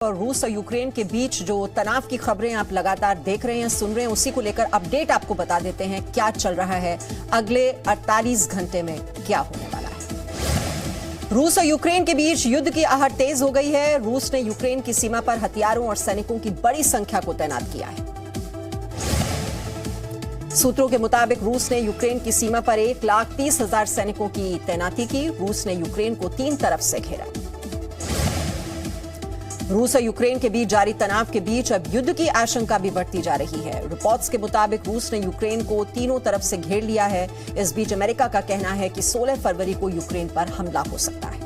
और रूस और यूक्रेन के बीच जो तनाव की खबरें आप लगातार देख रहे हैं, सुन रहे हैं, उसी को लेकर अपडेट आपको बता देते हैं क्या चल रहा है। अगले 48 घंटे में क्या होने वाला है। रूस और यूक्रेन के बीच युद्ध की आहट तेज हो गई है। रूस ने यूक्रेन की सीमा पर हथियारों और सैनिकों की बड़ी संख्या को तैनात किया है। सूत्रों के मुताबिक रूस ने यूक्रेन की सीमा पर 1,30,000 सैनिकों की तैनाती की। रूस ने यूक्रेन को 3 तरफ से घेरा। रूस और यूक्रेन के बीच जारी तनाव के बीच अब युद्ध की आशंका भी बढ़ती जा रही है। रिपोर्ट्स के मुताबिक रूस ने यूक्रेन को तीनों तरफ से घेर लिया है। इस बीच अमेरिका का कहना है कि 16 फरवरी को यूक्रेन पर हमला हो सकता है।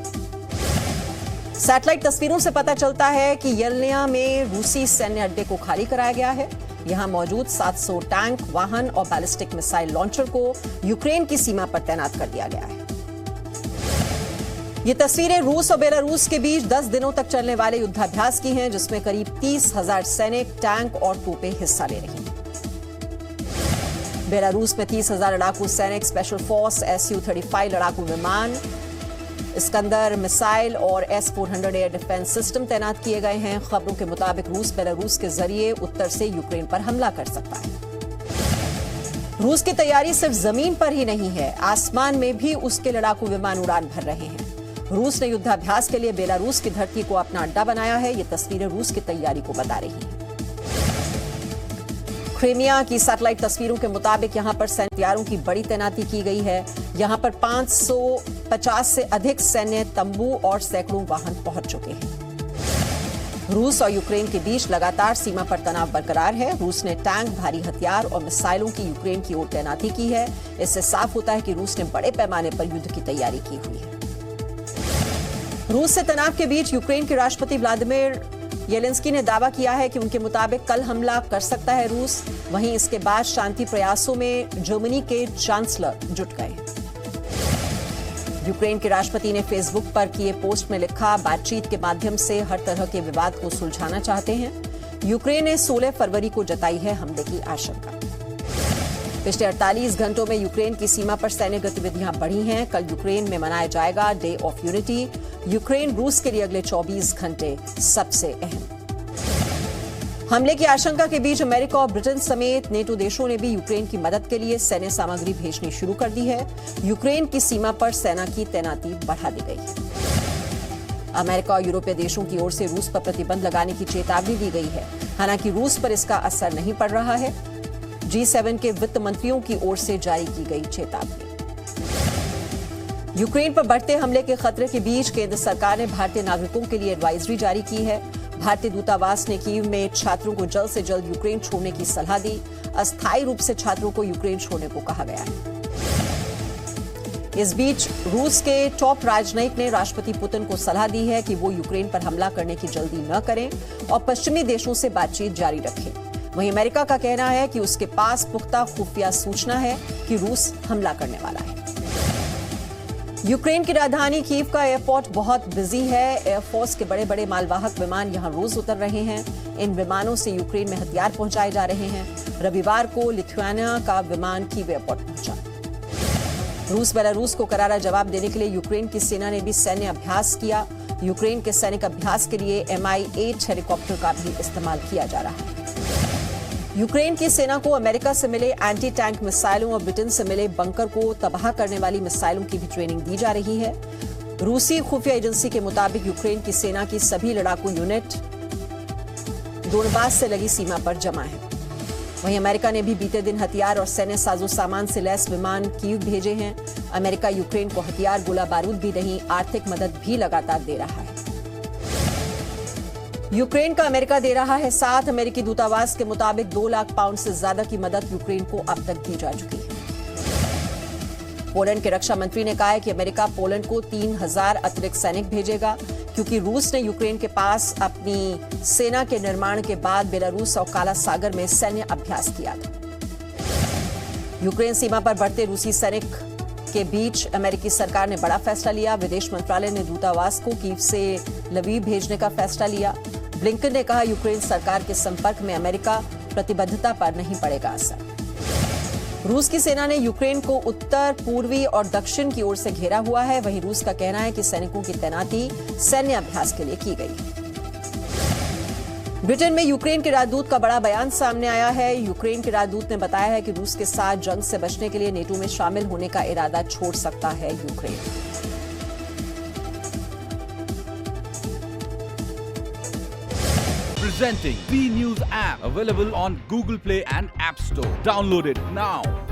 सैटेलाइट तस्वीरों से पता चलता है कि येलनिया में रूसी सैन्य अड्डे को खाली कराया गया है। यहां मौजूद 700 टैंक, वाहन और बैलिस्टिक मिसाइल लॉन्चर को यूक्रेन की सीमा पर तैनात कर दिया गया है। ये तस्वीरें रूस और बेलारूस के बीच 10 दिनों तक चलने वाले युद्धाभ्यास की हैं, जिसमें करीब 30,000 सैनिक, टैंक और तोपें हिस्सा ले रही हैं। बेलारूस में 30,000 लड़ाकू सैनिक, स्पेशल फोर्स, Su-35 लड़ाकू विमान, इस्कंदर मिसाइल और S-400 एयर डिफेंस सिस्टम तैनात किए गए हैं। खबरों के मुताबिक रूस बेलारूस के जरिए उत्तर से यूक्रेन पर हमला कर सकता है। रूस की तैयारी सिर्फ जमीन पर ही नहीं है, आसमान में भी उसके लड़ाकू विमान उड़ान भर रहे हैं। रूस ने युद्धाभ्यास के लिए बेलारूस की धरती को अपना अड्डा बनाया है। ये तस्वीरें रूस की तैयारी को बता रही हैं। क्रीमिया की सैटेलाइट तस्वीरों के मुताबिक यहां पर सैन्य हथियारों की बड़ी तैनाती की गई है। यहां पर 550 से अधिक सैन्य तंबू और सैकड़ों वाहन पहुंच चुके हैं। रूस और यूक्रेन के बीच लगातार सीमा पर तनाव बरकरार है। रूस ने टैंक, भारी हथियार और मिसाइलों की यूक्रेन की ओर तैनाती की है। इससे साफ होता है कि रूस ने बड़े पैमाने पर युद्ध की तैयारी की हुई है। रूस से तनाव के बीच यूक्रेन के राष्ट्रपति व्लादिमीर येलेंस्की ने दावा किया है कि उनके मुताबिक कल हमला कर सकता है रूस। वहीं इसके बाद शांति प्रयासों में जर्मनी के चांसलर जुट गए। यूक्रेन के राष्ट्रपति ने फेसबुक पर किए पोस्ट में लिखा, बातचीत के माध्यम से हर तरह के विवाद को सुलझाना चाहते हैं। यूक्रेन ने 16 फरवरी को जताई है हमले की आशंका। पिछले 48 घंटों में यूक्रेन की सीमा पर सैन्य गतिविधियां बढ़ी हैं। कल यूक्रेन में मनाया जाएगा डे ऑफ यूनिटी। यूक्रेन रूस के लिए अगले 24 घंटे सबसे अहम। हमले की आशंका के बीच अमेरिका और ब्रिटेन समेत नेटो देशों ने भी यूक्रेन की मदद के लिए सैन्य सामग्री भेजनी शुरू कर दी है। यूक्रेन की सीमा पर सेना की तैनाती बढ़ा दी गई है। अमेरिका और यूरोपीय देशों की ओर से रूस पर प्रतिबंध लगाने की चेतावनी दी गई है। हालांकि रूस पर इसका असर नहीं पड़ रहा है। G7 के वित्त मंत्रियों की ओर से जारी की गई चेतावनी। यूक्रेन पर बढ़ते हमले के खतरे के बीच केंद्र सरकार ने भारतीय नागरिकों के लिए एडवाइजरी जारी की है। भारतीय दूतावास ने कीव में छात्रों को जल्द से जल्द यूक्रेन छोड़ने की सलाह दी। अस्थायी रूप से छात्रों को यूक्रेन छोड़ने को कहा गया है। इस बीच रूस के टॉप राजनयिक ने राष्ट्रपति पुतिन को सलाह दी है कि वो यूक्रेन पर हमला करने की जल्दी न करें और पश्चिमी देशों से बातचीत जारी रखें। वहीं अमेरिका का कहना है कि उसके पास पुख्ता खुफिया सूचना है कि रूस हमला करने वाला है। यूक्रेन की राजधानी कीव का एयरपोर्ट बहुत बिजी है। एयरफोर्स के बड़े बड़े मालवाहक विमान यहां रोज उतर रहे हैं। इन विमानों से यूक्रेन में हथियार पहुंचाए जा रहे हैं। रविवार को लिथुआनिया का विमान कीव एयरपोर्ट पहुंचा। रूस बेलारूस को करारा जवाब देने के लिए यूक्रेन की सेना ने भी सैन्य अभ्यास किया। यूक्रेन के सैनिक अभ्यास के लिए Mi-8 हेलीकॉप्टर का भी इस्तेमाल किया जा रहा है। यूक्रेन की सेना को अमेरिका से मिले एंटी टैंक मिसाइलों और ब्रिटेन से मिले बंकर को तबाह करने वाली मिसाइलों की भी ट्रेनिंग दी जा रही है। रूसी खुफिया एजेंसी के मुताबिक यूक्रेन की सेना की सभी लड़ाकू यूनिट दोनबास से लगी सीमा पर जमा है। वहीं अमेरिका ने भी बीते दिन हथियार और सैन्य साजो सामान से लैस विमान कीव भेजे हैं। अमेरिका यूक्रेन को हथियार, गोला बारूद भी नहीं, आर्थिक मदद भी लगातार दे रहा है। यूक्रेन का अमेरिका दे रहा है साथ। अमेरिकी दूतावास के मुताबिक 2 लाख पाउंड से ज्यादा की मदद यूक्रेन को अब तक दी जा चुकी है। पोलैंड के रक्षा मंत्री ने कहा है कि अमेरिका पोलैंड को 3,000 अतिरिक्त सैनिक भेजेगा, क्योंकि रूस ने यूक्रेन के पास अपनी सेना के निर्माण के बाद बेलारूस और काला सागर में सैन्य अभ्यास किया था। यूक्रेन सीमा पर बढ़ते रूसी सैनिक के बीच अमेरिकी सरकार ने बड़ा फैसला लिया। विदेश मंत्रालय ने दूतावास को कीव से लवीव भेजने का फैसला लिया। ब्लिंकन ने कहा, यूक्रेन सरकार के संपर्क में अमेरिका प्रतिबद्धता पर नहीं पड़ेगा असर। रूस की सेना ने यूक्रेन को उत्तर, पूर्वी और दक्षिण की ओर से घेरा हुआ है। वहीं रूस का कहना है कि सैनिकों की तैनाती सैन्य अभ्यास के लिए की गई है। ब्रिटेन में यूक्रेन के राजदूत का बड़ा बयान सामने आया है। यूक्रेन के राजदूत ने बताया है कि रूस के साथ जंग से बचने के लिए नेटो में शामिल होने का इरादा छोड़ सकता है Ukraine. Presenting B News app, available on Google Play and App Store. Download it now.